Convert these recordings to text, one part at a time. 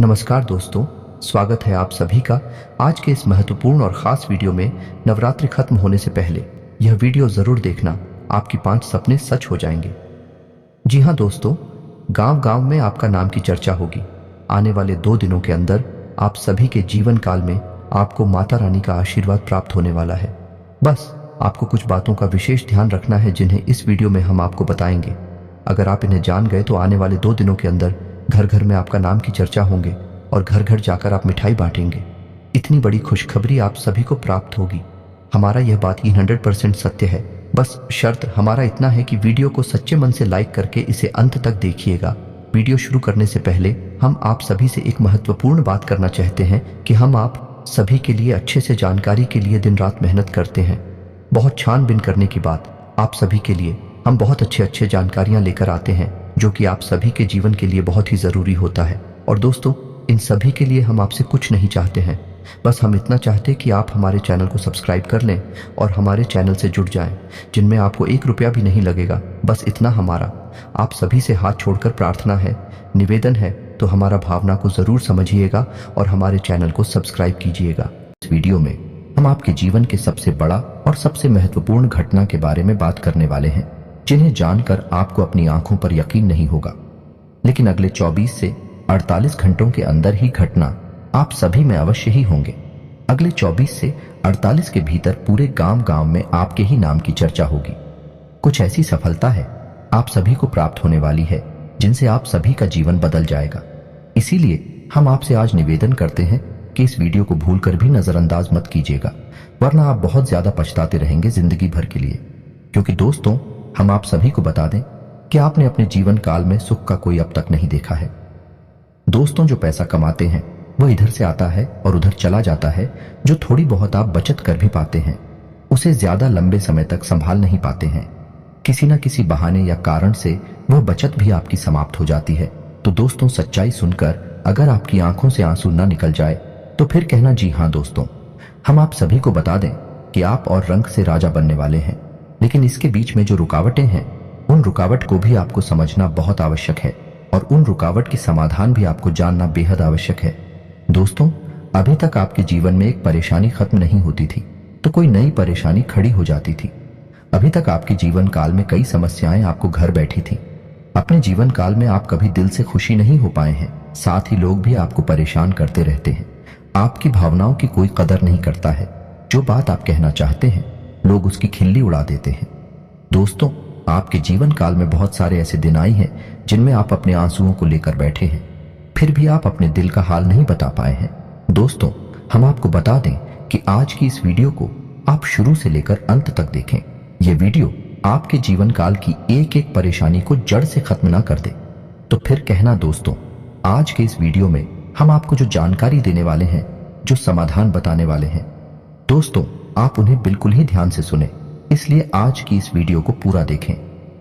नमस्कार दोस्तों, स्वागत है आप सभी का आज के इस महत्वपूर्ण और ख़ास वीडियो में। नवरात्रि खत्म होने से पहले यह वीडियो ज़रूर देखना, आपकी 5 सपने सच हो जाएंगे। जी हाँ दोस्तों, गांव-गांव में आपका नाम की चर्चा होगी। आने वाले 2 दिनों के अंदर आप सभी के जीवन काल में आपको माता रानी का आशीर्वाद प्राप्त होने वाला है। बस आपको कुछ बातों का विशेष ध्यान रखना है जिन्हें इस वीडियो में हम आपको बताएंगे। अगर आप इन्हें जान गए तो आने वाले 2 दिनों के अंदर घर घर में आपका नाम की चर्चा होंगे और घर घर जाकर आप मिठाई बांटेंगे। इतनी बड़ी खुशखबरी आप सभी को प्राप्त होगी। हमारा यह बात 100% सत्य है। बस शर्त हमारा इतना है कि वीडियो को सच्चे मन से लाइक करके इसे अंत तक देखिएगा। वीडियो शुरू करने से पहले हम आप सभी से एक महत्वपूर्ण बात करना चाहते हैं कि हम आप सभी के लिए अच्छे से जानकारी के लिए दिन रात मेहनत करते हैं। बहुत छानबीन करने के बाद आप सभी के लिए हम बहुत अच्छे जानकारियां लेकर आते हैं जो कि आप सभी के जीवन के लिए बहुत ही ज़रूरी होता है। और दोस्तों, इन सभी के लिए हम आपसे कुछ नहीं चाहते हैं, बस हम इतना चाहते हैं कि आप हमारे चैनल को सब्सक्राइब कर लें और हमारे चैनल से जुड़ जाएं, जिनमें आपको 1 रुपया भी नहीं लगेगा। बस इतना हमारा आप सभी से हाथ छोड़कर प्रार्थना है, निवेदन है। तो हमारा भावना को ज़रूर समझिएगा और हमारे चैनल को सब्सक्राइब कीजिएगा। इस वीडियो में हम आपके जीवन के सबसे बड़ा और सबसे महत्वपूर्ण घटना के बारे में बात करने वाले हैं, जिन्हें जानकर आपको अपनी आंखों पर यकीन नहीं होगा। लेकिन अगले 24 से 48 घंटों के अंदर ही घटना आप सभी में अवश्य ही होंगे। अगले 24 से 48 के भीतर पूरे गांव में आपके ही नाम की चर्चा होगी। कुछ ऐसी सफलता है आप सभी को प्राप्त होने वाली है जिनसे आप सभी का जीवन बदल जाएगा। इसीलिए हम आपसे आज निवेदन करते हैं कि इस वीडियो को भूलकर भी नजरअंदाज मत कीजिएगा, वरना आप बहुत ज्यादा पछताते रहेंगे जिंदगी भर के लिए। क्योंकि दोस्तों, हम आप सभी को बता दें कि आपने अपने जीवन काल में सुख का कोई अब तक नहीं देखा है। दोस्तों, जो पैसा कमाते हैं वह इधर से आता है और उधर चला जाता है। जो थोड़ी बहुत आप बचत कर भी पाते हैं उसे ज्यादा लंबे समय तक संभाल नहीं पाते हैं। किसी न किसी बहाने या कारण से वह बचत भी आपकी समाप्त हो जाती है। तो दोस्तों, सच्चाई सुनकर अगर आपकी आंखों से आंसू न निकल जाए तो फिर कहना जी हाँ दोस्तों, हम आप सभी को बता दें कि आप और रंग से राजा बनने वाले हैं। लेकिन इसके बीच में जो रुकावटें हैं, उन रुकावट को भी आपको समझना बहुत आवश्यक है और उन रुकावट की समाधान भी आपको जानना बेहद आवश्यक है। दोस्तों, अभी तक आपके जीवन में एक परेशानी खत्म नहीं होती थी तो कोई नई परेशानी खड़ी हो जाती थी। अभी तक आपके जीवन काल में कई समस्याएं आपको घर बैठी थी। अपने जीवन काल में आप कभी दिल से खुशी नहीं हो पाए हैं। साथ ही लोग भी आपको परेशान करते रहते हैं। आपकी भावनाओं की कोई कदर नहीं करता है। जो बात आप कहना चाहते हैं लोग उसकी खिल्ली उड़ा देते हैं। दोस्तों, आपके जीवन काल में बहुत सारे ऐसे दिन आए हैं जिनमें आप अपने आंसुओं को लेकर बैठे हैं, फिर भी आप अपने दिल का हाल नहीं बता पाए हैं। दोस्तों, हम आपको बता दें कि आज की इस वीडियो को आप शुरू से लेकर अंत तक देखें। यह वीडियो आपके जीवन काल की एक एक परेशानी को जड़ से खत्म ना कर दे। तो फिर कहना दोस्तों, आज के इस वीडियो में हम आपको जो जानकारी देने वाले हैं, जो समाधान बताने वाले हैं, दोस्तों आप उन्हें बिल्कुल ही ध्यान से सुने। इसलिए आज की इस वीडियो को पूरा देखें,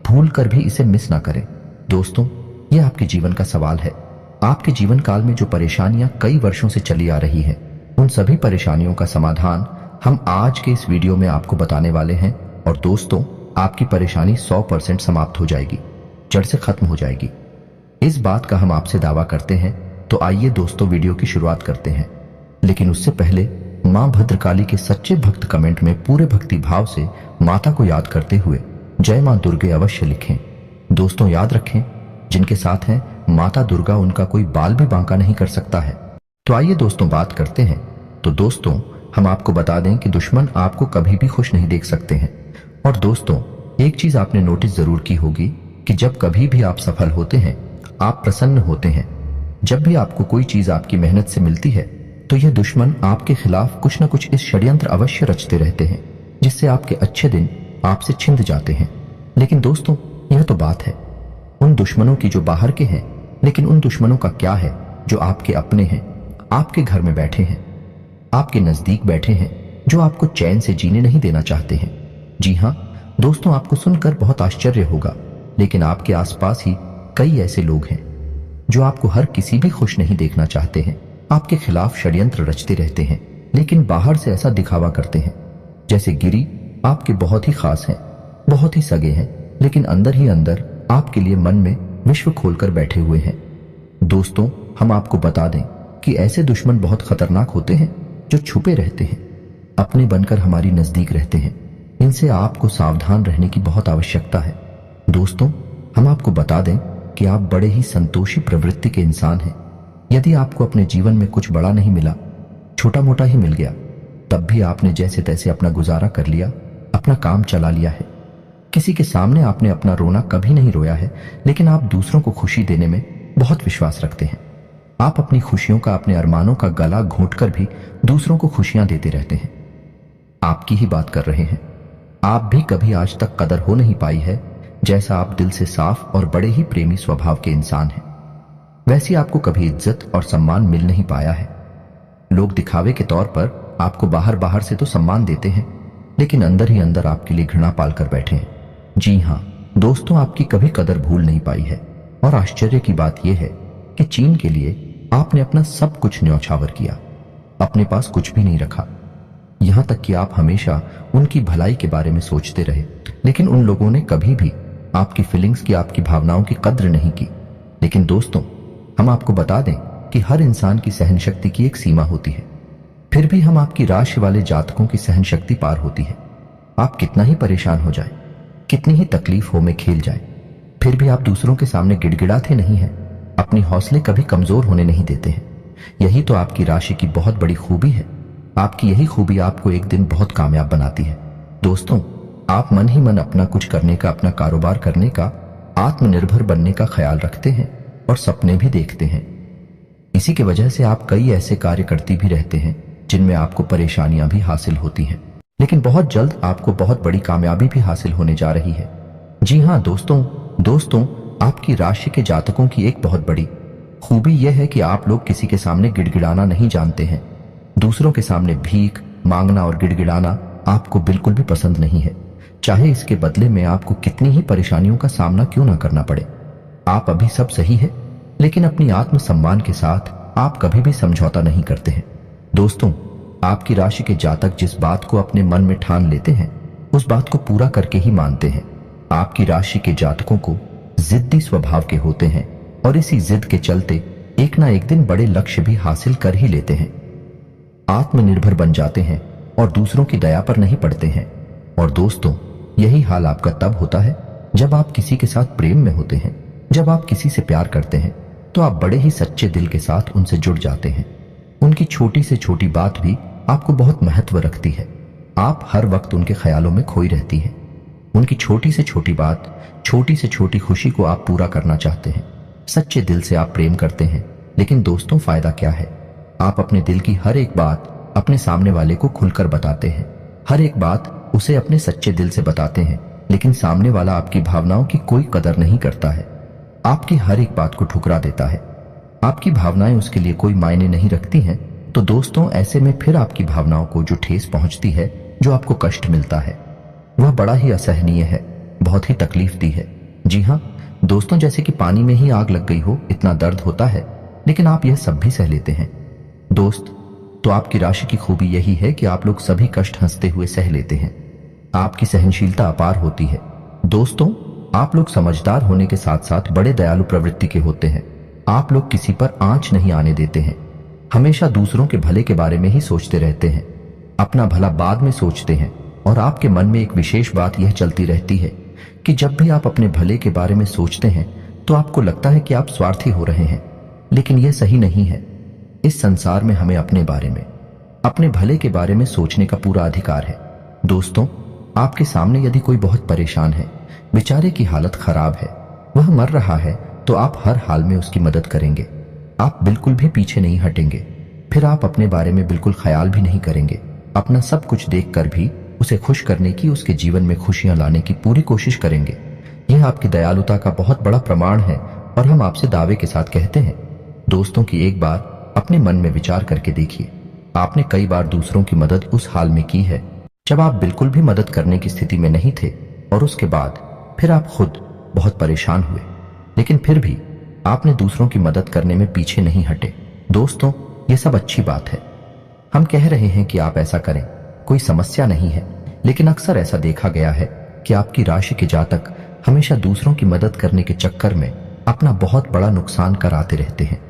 भूल कर भी इसे मिस ना करें। दोस्तों, यह आपके जीवन का सवाल है। आपके जीवन काल में जो परेशानियां कई वर्षों से चली आ रही हैं, उन सभी परेशानियों का समाधान हम आज के इस वीडियो में आपको बताने वाले हैं। और दोस्तों, आपकी परेशानी 100% समाप्त हो जाएगी, जड़ से खत्म हो जाएगी। इस बात का हम आपसे दावा करते हैं। तो आइए दोस्तों, वीडियो की शुरुआत करते हैं। लेकिन उससे पहले मां भद्रकाली के सच्चे भक्त कमेंट में पूरे भक्ति भाव से माता को याद करते हुए जय मां दुर्गे अवश्य लिखें। दोस्तों, याद रखें, जिनके साथ हैं माता दुर्गा, उनका कोई बाल भी बांका नहीं कर सकता है। तो आइए दोस्तों, बात करते हैं। तो दोस्तों, हम आपको बता दें कि दुश्मन आपको कभी भी खुश नहीं देख सकते हैं। और दोस्तों, एक चीज आपने नोटिस जरूर की होगी कि जब कभी भी आप सफल होते हैं, आप प्रसन्न होते हैं, जब भी आपको कोई चीज आपकी मेहनत से मिलती है, तो यह दुश्मन आपके खिलाफ कुछ न कुछ इस षड्यंत्र अवश्य रचते रहते हैं, जिससे आपके अच्छे दिन आपसे छिंद जाते हैं। लेकिन दोस्तों, यह तो बात है उन दुश्मनों की जो बाहर के हैं, लेकिन उन दुश्मनों का क्या है जो आपके अपने हैं, आपके घर में बैठे हैं, आपके नजदीक बैठे हैं, जो आपको चैन से जीने नहीं देना चाहते हैं। जी हाँ दोस्तों, आपको सुनकर बहुत आश्चर्य होगा, लेकिन आपके आसपास ही कई ऐसे लोग हैं जो आपको हर किसी भी खुश नहीं देखना चाहते हैं, आपके खिलाफ षड्यंत्र रचते रहते हैं, लेकिन बाहर से ऐसा दिखावा करते हैं जैसे गिरी आपके बहुत ही खास हैं, बहुत ही सगे हैं, लेकिन अंदर ही अंदर आपके लिए मन में विश्व खोलकर बैठे हुए हैं। दोस्तों, हम आपको बता दें कि ऐसे दुश्मन बहुत खतरनाक होते हैं जो छुपे रहते हैं, अपने बनकर हमारी नजदीक रहते हैं। इनसे आपको सावधान रहने की बहुत आवश्यकता है। दोस्तों, हम आपको बता दें कि आप बड़े ही संतोषी प्रवृत्ति के इंसान हैं। यदि आपको अपने जीवन में कुछ बड़ा नहीं मिला, छोटा मोटा ही मिल गया, तब भी आपने जैसे तैसे अपना गुजारा कर लिया, अपना काम चला लिया है। किसी के सामने आपने अपना रोना कभी नहीं रोया है, लेकिन आप दूसरों को खुशी देने में बहुत विश्वास रखते हैं। आप अपनी खुशियों का, अपने अरमानों का गला घोंटकर भी दूसरों को खुशियां देते रहते हैं। आपकी ही बात कर रहे हैं। आप भी कभी आज तक कदर हो नहीं पाई है, जैसा आप दिल से साफ और बड़े ही प्रेमी स्वभाव के इंसान हैं, वैसी आपको कभी इज्जत और सम्मान मिल नहीं पाया है। लोग दिखावे के तौर पर आपको बाहर बाहर से तो सम्मान देते हैं, लेकिन अंदर ही अंदर आपके लिए घृणा पालकर बैठे हैं। जी हाँ दोस्तों, आपकी कभी कदर भूल नहीं पाई है। और आश्चर्य की बात यह है कि चीन के लिए आपने अपना सब कुछ न्यौछावर किया, अपने पास कुछ भी नहीं रखा। यहां तक कि आप हमेशा उनकी भलाई के बारे में सोचते रहे, लेकिन उन लोगों ने कभी भी आपकी फीलिंग्स की, आपकी भावनाओं की कद्र नहीं की। लेकिन दोस्तों, हम आपको बता दें कि हर इंसान की सहन शक्ति की एक सीमा होती है। फिर भी हम आपकी राशि वाले जातकों की सहन शक्ति पार होती है। आप कितना ही परेशान हो जाए, कितनी ही तकलीफों में खेल जाए, फिर भी आप दूसरों के सामने गिड़गिड़ाते नहीं हैं, अपनी हौसले कभी कमजोर होने नहीं देते हैं। यही तो आपकी राशि की बहुत बड़ी खूबी है। आपकी यही खूबी आपको एक दिन बहुत कामयाब बनाती है। दोस्तों, आप मन ही मन अपना कुछ करने का, अपना कारोबार करने का, आत्मनिर्भर बनने का ख्याल रखते हैं और सपने भी देखते हैं। इसी की वजह से आप कई ऐसे कार्य करती भी रहते हैं जिनमें आपको परेशानियां भी हासिल होती हैं, लेकिन बहुत जल्द आपको बहुत बड़ी कामयाबी भी हासिल होने जा रही है। जी हाँ दोस्तों, आपकी राशि के जातकों की एक बहुत बड़ी खूबी यह है कि आप लोग किसी के सामने गिड़गिड़ाना नहीं जानते हैं। दूसरों के सामने भीख मांगना और गिड़गिड़ाना आपको बिल्कुल भी पसंद नहीं है, चाहे इसके बदले में आपको कितनी ही परेशानियों का सामना क्यों ना करना पड़े। आप अभी सब सही है, लेकिन अपनी आत्मसम्मान के साथ आप कभी भी समझौता नहीं करते हैं। दोस्तों, आपकी राशि के जातक जिस बात को अपने मन में ठान लेते हैं, उस बात को पूरा करके ही मानते हैं। आपकी राशि के जातकों को जिद्दी स्वभाव के होते हैं और इसी जिद के चलते एक ना एक दिन बड़े लक्ष्य भी हासिल कर ही लेते हैं। आत्मनिर्भर बन जाते हैं और दूसरों की दया पर नहीं पड़ते हैं। और दोस्तों, यही हाल आपका तब होता है जब आप किसी के साथ प्रेम में होते हैं। जब आप किसी से प्यार करते हैं तो आप बड़े ही सच्चे दिल के साथ उनसे जुड़ जाते हैं। उनकी छोटी से छोटी बात भी आपको बहुत महत्व रखती है। आप हर वक्त उनके ख्यालों में खोई रहती हैं। उनकी छोटी से छोटी बात, छोटी से छोटी खुशी को आप पूरा करना चाहते हैं। सच्चे दिल से आप प्रेम करते हैं, लेकिन दोस्तों फायदा क्या है? आप अपने दिल की हर एक बात अपने सामने वाले को खुलकर बताते हैं, हर एक बात उसे अपने सच्चे दिल से बताते हैं, लेकिन सामने वाला आपकी भावनाओं की कोई कदर नहीं करता है, आपकी हर एक बात को ठुकरा देता है। आपकी भावनाएं उसके लिए कोई मायने नहीं रखती हैं। तो दोस्तों, ऐसे में फिर आपकी भावनाओं को जो ठेस पहुंचती है, जो आपको कष्ट मिलता है, वह बड़ा ही असहनीय है, बहुत ही तकलीफ दी है। जी हाँ दोस्तों, जैसे कि पानी में ही आग लग गई हो, इतना दर्द होता है, लेकिन आप यह सब भी सह लेते हैं। दोस्त, तो आपकी राशि की खूबी यही है कि आप लोग सभी कष्ट हंसते हुए सह लेते हैं। आपकी सहनशीलता अपार होती है। दोस्तों, आप लोग समझदार होने के साथ साथ बड़े दयालु प्रवृत्ति के होते हैं। आप लोग किसी पर आंच नहीं आने देते हैं, हमेशा दूसरों के भले के बारे में ही सोचते रहते हैं, अपना भला बाद में सोचते हैं। और आपके मन में एक विशेष बात यह चलती रहती है कि जब भी आप अपने भले के बारे में सोचते हैं तो आपको लगता है कि आप स्वार्थी हो रहे हैं, लेकिन यह सही नहीं है। इस संसार में हमें अपने बारे में, अपने भले के बारे में सोचने का पूरा अधिकार है। दोस्तों, आपके सामने यदि कोई बहुत परेशान है, बेचारे की हालत खराब है, वह मर रहा है, तो आप हर हाल में उसकी मदद करेंगे। आप बिल्कुल भी पीछे नहीं हटेंगे। फिर आप अपने बारे में बिल्कुल ख्याल भी नहीं करेंगे। अपना सब कुछ देखकर भी उसे खुश करने की, उसके जीवन में खुशियां लाने की पूरी कोशिश करेंगे। यह आपकी दयालुता का बहुत बड़ा प्रमाण है और हम आपसे दावे के साथ कहते हैं। दोस्तों की एक बार अपने मन में विचार करके देखिए, आपने कई बार दूसरों की मदद उस हाल में की है जब आप बिल्कुल भी मदद करने की स्थिति में नहीं थे, और उसके बाद फिर आप खुद बहुत परेशान हुए, लेकिन फिर भी आपने दूसरों की मदद करने में पीछे नहीं हटे। दोस्तों, ये सब अच्छी बात है। हम कह रहे हैं कि आप ऐसा करें, कोई समस्या नहीं है, लेकिन अक्सर ऐसा देखा गया है कि आपकी राशि के जातक हमेशा दूसरों की मदद करने के चक्कर में अपना बहुत बड़ा नुकसान कराते रहते हैं।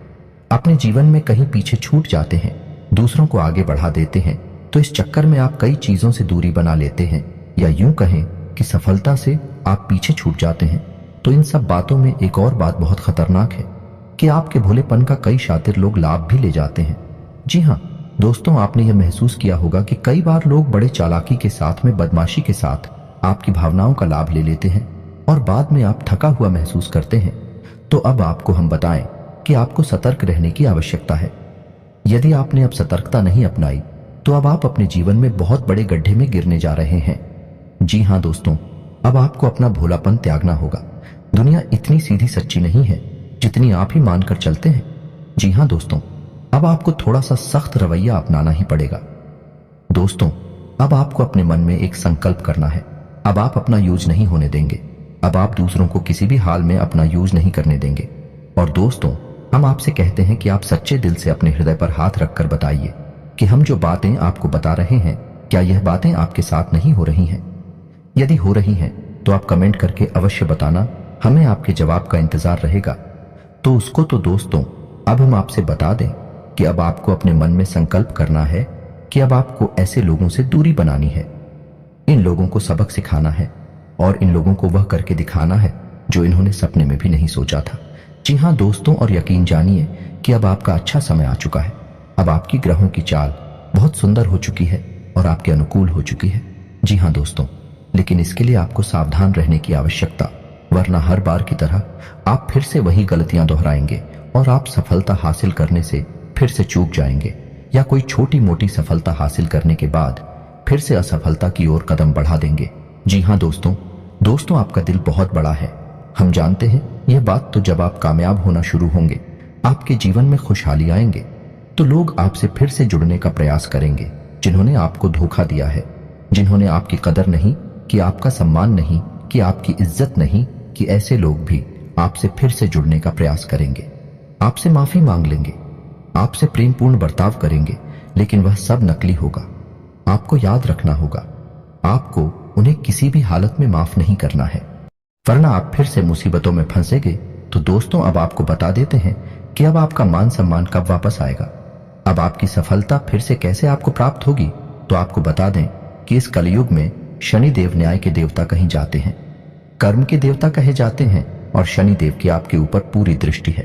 अपने जीवन में कहीं पीछे छूट जाते हैं, दूसरों को आगे बढ़ा देते हैं, तो इस चक्कर में आप कई चीजों से दूरी बना लेते हैं, या यूं कहें कि सफलता से आप पीछे छूट जाते हैं। तो इन सब बातों में एक और बात बहुत खतरनाक है कि आपके भोलेपन का कई शातिर लोग लाभ भी ले जाते हैं। जी हाँ दोस्तों, आपने यह महसूस किया होगा कि कई बार लोग बड़े चालाकी के साथ में, बदमाशी के साथ आपकी भावनाओं का लाभ ले लेते हैं और बाद में आप थका हुआ महसूस करते हैं। तो अब आपको हम बताएं कि आपको सतर्क रहने की आवश्यकता है। यदि आपने अब सतर्कता नहीं अपनाई तो अब आप अपने जीवन में बहुत बड़े गड्ढे में गिरने जा रहे हैं। जी हाँ दोस्तों, अब आपको अपना भोलापन त्यागना होगा। दुनिया इतनी सीधी सच्ची नहीं है जितनी आप ही मानकर चलते हैं। जी हाँ दोस्तों, अब आपको थोड़ा सा सख्त रवैया अपनाना ही पड़ेगा। दोस्तों, अब आपको अपने मन में एक संकल्प करना है। अब आप अपना यूज नहीं होने देंगे। अब आप दूसरों को किसी भी हाल में अपना यूज नहीं करने देंगे। और दोस्तों, हम आपसे कहते हैं कि आप सच्चे दिल से अपने हृदय पर हाथ रखकर बताइए कि हम जो बातें आपको बता रहे हैं, क्या यह बातें आपके साथ नहीं हो रही हैं? यदि हो रही हैं तो आप कमेंट करके अवश्य बताना, हमें आपके जवाब का इंतजार रहेगा। तो उसको तो दोस्तों, अब हम आपसे बता दें कि अब आपको अपने मन में संकल्प करना है कि अब आपको ऐसे लोगों से दूरी बनानी है। इन लोगों को सबक सिखाना है और इन लोगों को वह करके दिखाना है जो इन्होंने सपने में भी नहीं सोचा था। जी हाँ दोस्तों, और यकीन जानिए कि अब आपका अच्छा समय आ चुका है। अब आपकी ग्रहों की चाल बहुत सुंदर हो चुकी है और आपके अनुकूल हो चुकी है। जी हाँ दोस्तों, लेकिन इसके लिए आपको सावधान रहने की आवश्यकता, वरना हर बार की तरह आप फिर से वही गलतियां दोहराएंगे और आप सफलता हासिल करने से फिर से चूक जाएंगे, या कोई छोटी मोटी सफलता हासिल करने के बाद फिर से असफलता की ओर कदम बढ़ा देंगे। जी हाँ दोस्तों, आपका दिल बहुत बड़ा है। हम जानते हैं यह बात। तो जब आप कामयाब होना शुरू होंगे, आपके जीवन में खुशहाली आएंगे, तो लोग आपसे फिर से जुड़ने का प्रयास करेंगे। जिन्होंने आपको धोखा दिया है, जिन्होंने आपकी कदर नहीं कि, आपका सम्मान नहीं कि, आपकी इज्जत नहीं कि, ऐसे लोग भी आपसे फिर से जुड़ने का प्रयास करेंगे, आपसे माफी मांग लेंगे, आपसे प्रेमपूर्ण बर्ताव करेंगे, लेकिन वह सब नकली होगा। आपको याद रखना होगा, आपको उन्हें किसी भी हालत में माफ नहीं करना है, वरना आप फिर से मुसीबतों में फंसेंगे। तो दोस्तों, अब आपको बता देते हैं कि अब आपका मान सम्मान कब वापस आएगा, अब आपकी सफलता फिर से कैसे आपको प्राप्त होगी। तो आपको बता दें कि इस कलयुग में शनिदेव न्याय के देवता कहे जाते हैं, कर्म के देवता कहे जाते हैं, और शनिदेव की आपके ऊपर पूरी दृष्टि है,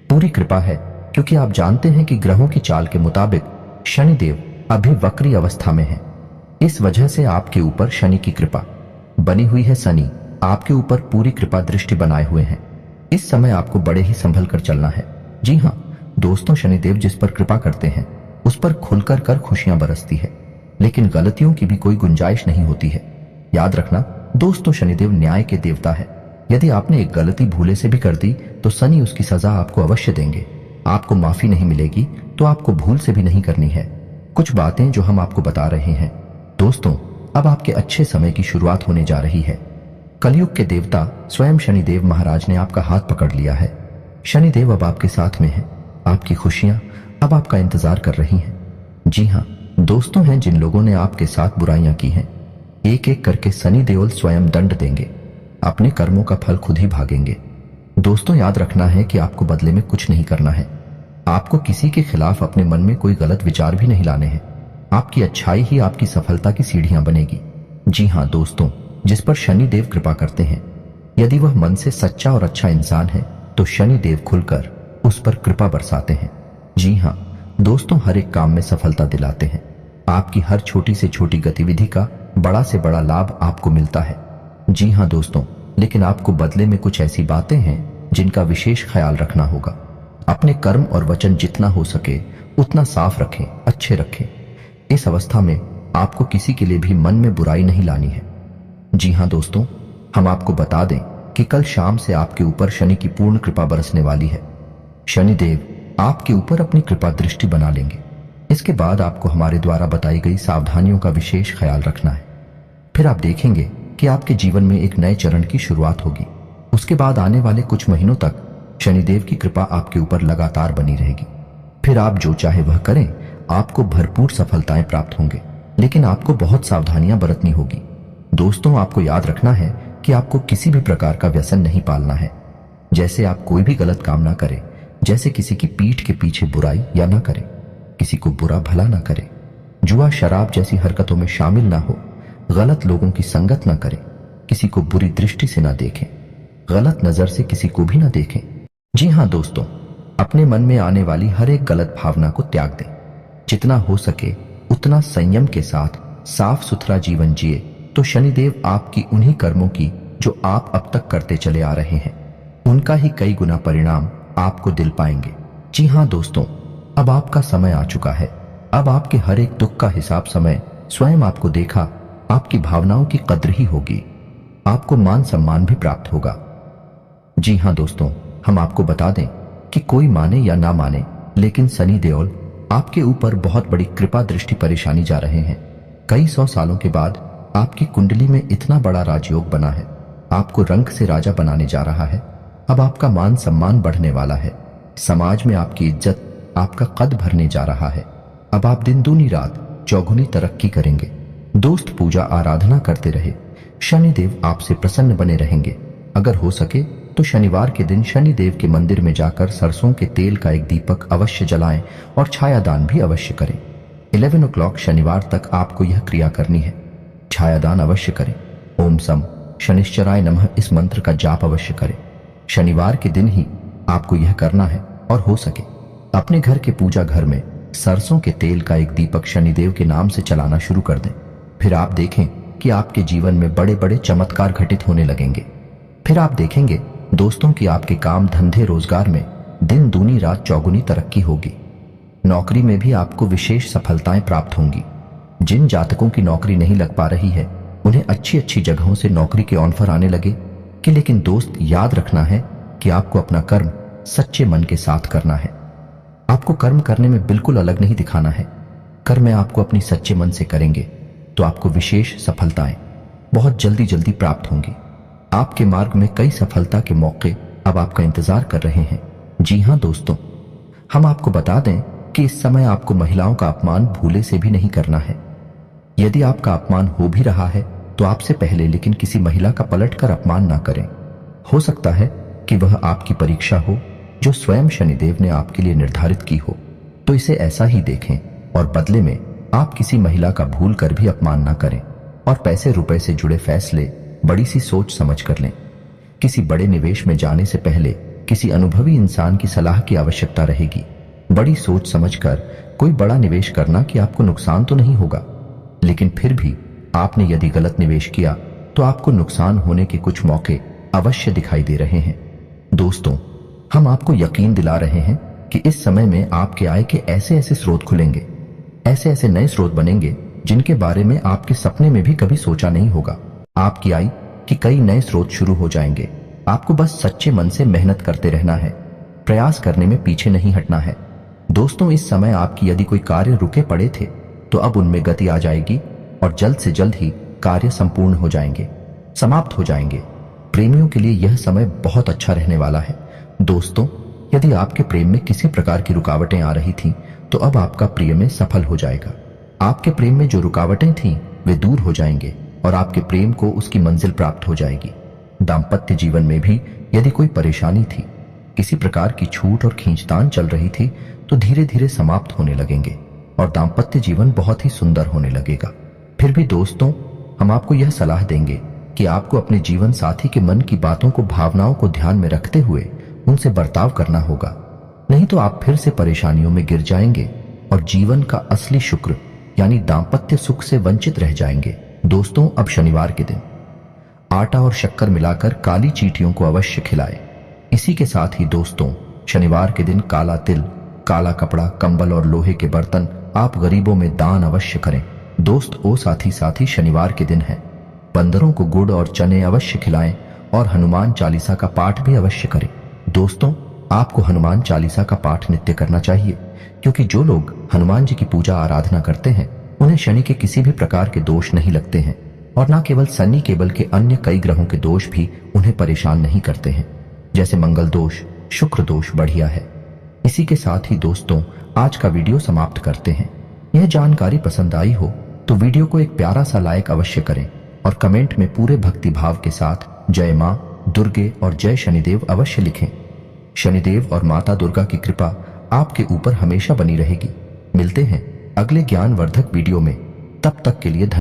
पूरी कृपा है, क्योंकि आप जानते हैं कि ग्रहों की चाल के मुताबिक शनिदेव अभी वक्री अवस्था में है। इस वजह से आपके ऊपर शनि की कृपा बनी हुई है। शनि आपके ऊपर पूरी कृपा दृष्टि बनाए हुए हैं। इस समय आपको बड़े ही संभल कर चलना है। जी हाँ दोस्तों, शनिदेव जिस पर कृपा करते हैं उस पर खुलकर कर खुशियां बरसती है, लेकिन गलतियों की भी कोई गुंजाइश नहीं होती है। याद रखना दोस्तों, शनिदेव न्याय के देवता है। यदि आपने एक गलती भूले से भी कर दी तो शनि उसकी सजा आपको अवश्य देंगे। आपको माफी नहीं मिलेगी तो आपको भूल से भी नहीं करनी है। कुछ बातें जो हम आपको बता रहे हैं दोस्तों, अब आपके अच्छे समय की शुरुआत होने जा रही है। कलयुग के देवता स्वयं शनिदेव महाराज ने आपका हाथ पकड़ लिया है। शनिदेव अब आपके साथ में है। आपकी खुशियां अब आपका इंतजार कर रही हैं। जी हाँ दोस्तों, हैं जिन लोगों ने आपके साथ बुराइयां की हैं, एक एक करके शनि देवल स्वयं दंड देंगे। अपने कर्मों का फल खुद ही भागेंगे। दोस्तों, याद रखना है कि आपको बदले में कुछ नहीं करना है। आपको किसी के खिलाफ अपने मन में कोई गलत विचार भी नहीं लाने हैं। आपकी अच्छाई ही आपकी सफलता की सीढ़ियां बनेगी। जी हाँ दोस्तों, जिस पर शनि देव कृपा करते हैं, यदि वह मन से सच्चा और अच्छा इंसान है तो शनि देव खुलकर उस पर कृपा बरसाते हैं। जी हाँ दोस्तों, हर एक काम में सफलता दिलाते हैं। आपकी हर छोटी से छोटी गतिविधि का बड़ा से बड़ा लाभ आपको मिलता है। जी हाँ दोस्तों, लेकिन आपको बदले में कुछ ऐसी बातें हैं जिनका विशेष ख्याल रखना होगा। अपने कर्म और वचन जितना हो सके उतना साफ रखें, अच्छे रखें। इस अवस्था में आपको किसी के लिए भी मन में बुराई नहीं लानी है। जी हाँ दोस्तों, हम आपको बता दें कि कल शाम से आपके ऊपर शनि की पूर्ण कृपा बरसने वाली है। शनिदेव आपके ऊपर अपनी कृपा दृष्टि बना लेंगे। इसके बाद आपको हमारे द्वारा बताई गई सावधानियों का विशेष ख्याल रखना है। फिर आप देखेंगे कि आपके जीवन में एक नए चरण की शुरुआत होगी। उसके बाद आने वाले कुछ महीनों तक शनिदेव की कृपा आपके ऊपर लगातार बनी रहेगी। फिर आप जो चाहे वह करें, आपको भरपूर सफलताएं प्राप्त होंगे, लेकिन आपको बहुत सावधानियां बरतनी होगी। दोस्तों, आपको याद रखना है कि आपको किसी भी प्रकार का व्यसन नहीं पालना है। जैसे आप कोई भी गलत काम ना करें, जैसे किसी की पीठ के पीछे बुराई या ना करें, किसी को बुरा भला ना करें, जुआ शराब जैसी हरकतों में शामिल ना हो, गलत लोगों की संगत ना करें, किसी को बुरी दृष्टि से ना देखें, गलत नजर से किसी को भी ना देखें। जी हाँ दोस्तों, अपने मन में आने वाली हर एक गलत भावना को त्याग दें। जितना हो सके उतना संयम के साथ साफ सुथरा जीवन जिए तो शनिदेव आपकी उन्हीं कर्मों की जो आप अब तक करते चले आ रहे हैं, उनका ही कई गुना परिणाम आपको दिल पाएंगे। जी हाँ दोस्तों, अब आपका समय आ चुका है। अब आपके हर एक दुख का हिसाब समय स्वयं आपको देखा, आपकी भावनाओं की कद्र ही होगी, आपको मान सम्मान भी प्राप्त होगा। जी हाँ दोस्तों, हम आपको बता दें कि कोई माने या ना माने, लेकिन सनी देओल आपके ऊपर बहुत बड़ी कृपा दृष्टि परेशानी जा रहे हैं। कई 100 सालों के बाद आपकी कुंडली में इतना बड़ा राजयोग बना है, आपको रंग से राजा बनाने जा रहा है। अब आपका मान सम्मान बढ़ने वाला है, समाज में आपकी इज्जत, आपका कद भरने जा रहा है। अब आप दिन दूनी रात चौगुनी तरक्की करेंगे। दोस्त पूजा आराधना करते रहे, शनिदेव आपसे प्रसन्न बने रहेंगे। अगर हो सके तो शनिवार के दिन शनिदेव के मंदिर में जाकर सरसों के तेल का एक दीपक अवश्य जलाएं और छायादान भी अवश्य करें। 11 o'clock शनिवार तक आपको यह क्रिया करनी है। छायादान अवश्य करें। ओम सम शनिश्चराय नमः इस मंत्र का जाप अवश्य करें। शनिवार के दिन ही आपको यह करना है। और हो सके अपने घर के पूजा घर में सरसों के तेल का एक दीपक शनिदेव के नाम से चलाना शुरू कर दें। फिर आप देखें कि आपके जीवन में बड़े बड़े चमत्कार घटित होने लगेंगे। फिर आप देखेंगे दोस्तों की आपके काम धंधे रोजगार में दिन दूनी रात चौगुनी तरक्की होगी। नौकरी में भी आपको विशेष सफलताएं प्राप्त होंगी। जिन जातकों की नौकरी नहीं लग पा रही है, उन्हें अच्छी अच्छी जगहों से नौकरी के ऑफर आने लगे कि लेकिन दोस्त याद रखना है कि आपको अपना कर्म सच्चे मन के साथ करना है। आपको कर्म करने में बिल्कुल अलग नहीं दिखाना है। कर्म आपको अपनी सच्चे मन से करेंगे तो आपको विशेष सफलताएं बहुत जल्दी जल्दी प्राप्त होंगी। आपके मार्ग में कई सफलता के मौके अब आपका इंतजार कर रहे हैं। जी हाँ दोस्तों, हम आपको बता दें कि इस समय आपको महिलाओं का अपमान भूले से भी नहीं करना है। यदि आपका अपमान हो भी रहा है तो आपसे पहले लेकिन किसी महिला का पलटकर अपमान ना करें। हो सकता है कि वह आपकी परीक्षा हो जो स्वयं शनिदेव ने आपके लिए निर्धारित की हो, तो इसे ऐसा ही देखें और बदले में आप किसी महिला का भूल कर भी अपमान ना करें। और पैसे रुपए से जुड़े फैसले बड़ी सी सोच समझ कर लें। किसी बड़े निवेश में जाने से पहले किसी अनुभवी इंसान की सलाह की आवश्यकता रहेगी। बड़ी सोच समझकर कोई बड़ा निवेश करना कि आपको नुकसान तो नहीं होगा, लेकिन फिर भी आपने यदि गलत निवेश किया तो आपको नुकसान होने के कुछ मौके अवश्य दिखाई दे रहे हैं। दोस्तों, हम आपको यकीन दिला रहे हैं कि इस समय में आपके आय के ऐसे ऐसे स्रोत खुलेंगे, ऐसे ऐसे नए स्रोत बनेंगे जिनके बारे में आपके सपने में भी कभी सोचा नहीं होगा। आपकी आय के कई नए स्रोत शुरू हो जाएंगे। आपको बस सच्चे मन से मेहनत करते रहना है, प्रयास करने में पीछे नहीं हटना है। दोस्तों, इस समय आपकी यदि कोई कार्य रुके पड़े थे तो अब उनमें गति आ जाएगी और जल्द से जल्द ही कार्य संपूर्ण हो जाएंगे, समाप्त हो जाएंगे। प्रेमियों के लिए यह समय बहुत अच्छा रहने वाला है। दोस्तों, यदि आपके प्रेम में किसी प्रकार की रुकावटें आ रही थीं तो अब आपका प्रेम में सफल हो जाएगा। आपके प्रेम में जो रुकावटें थीं वे दूर हो जाएंगे और आपके प्रेम को उसकी मंजिल प्राप्त हो जाएगी। दाम्पत्य जीवन में भी यदि कोई परेशानी थी, किसी प्रकार की छूट और खींचतान चल रही थी, तो धीरे धीरे समाप्त होने लगेंगे और दाम्पत्य जीवन बहुत ही सुंदर होने लगेगा। फिर भी दोस्तों, हम आपको यह सलाह देंगे कि आपको अपने जीवन साथी के मन की बातों को, भावनाओं को ध्यान में रखते हुए उनसे बर्ताव करना होगा, नहीं तो आप फिर से परेशानियों में गिर जाएंगे और जीवन का असली शुक्र यानी दाम्पत्य सुख से वंचित रह जाएंगे। दोस्तों, अब शनिवार के दिन आटा और शक्कर मिलाकर काली चींटियों को अवश्य खिलाएं। इसी के साथ ही दोस्तों, शनिवार के दिन काला तिल, काला कपड़ा, कंबल और लोहे के बर्तन आप गरीबों में दान अवश्य करें। दोस्त ओ साथी शनिवार के दिन है, बंदरों को गुड़ और चने अवश्य खिलाएं और हनुमान चालीसा का पाठ भी अवश्य करें। दोस्तों, आपको हनुमान चालीसा का पाठ नित्य करना चाहिए, क्योंकि जो लोग हनुमान जी की पूजा आराधना करते हैं उन्हें शनि के किसी भी प्रकार के दोष नहीं लगते हैं और न केवल शनि, केवल के अन्य कई ग्रहों के दोष भी उन्हें परेशान नहीं करते हैं, जैसे मंगल दोष, शुक्र दोष बढ़िया है। इसी के साथ ही दोस्तों, आज का वीडियो समाप्त करते हैं। यह जानकारी पसंद आई हो तो वीडियो को एक प्यारा सा लाइक अवश्य करें और कमेंट में पूरे भक्ति भाव के साथ जय मां, दुर्गे और जय शनिदेव अवश्य लिखें। शनिदेव और माता दुर्गा की कृपा आपके ऊपर हमेशा बनी रहेगी। मिलते हैं अगले ज्ञानवर्धक वीडियो में, तब तक के लिए धन्यवाद।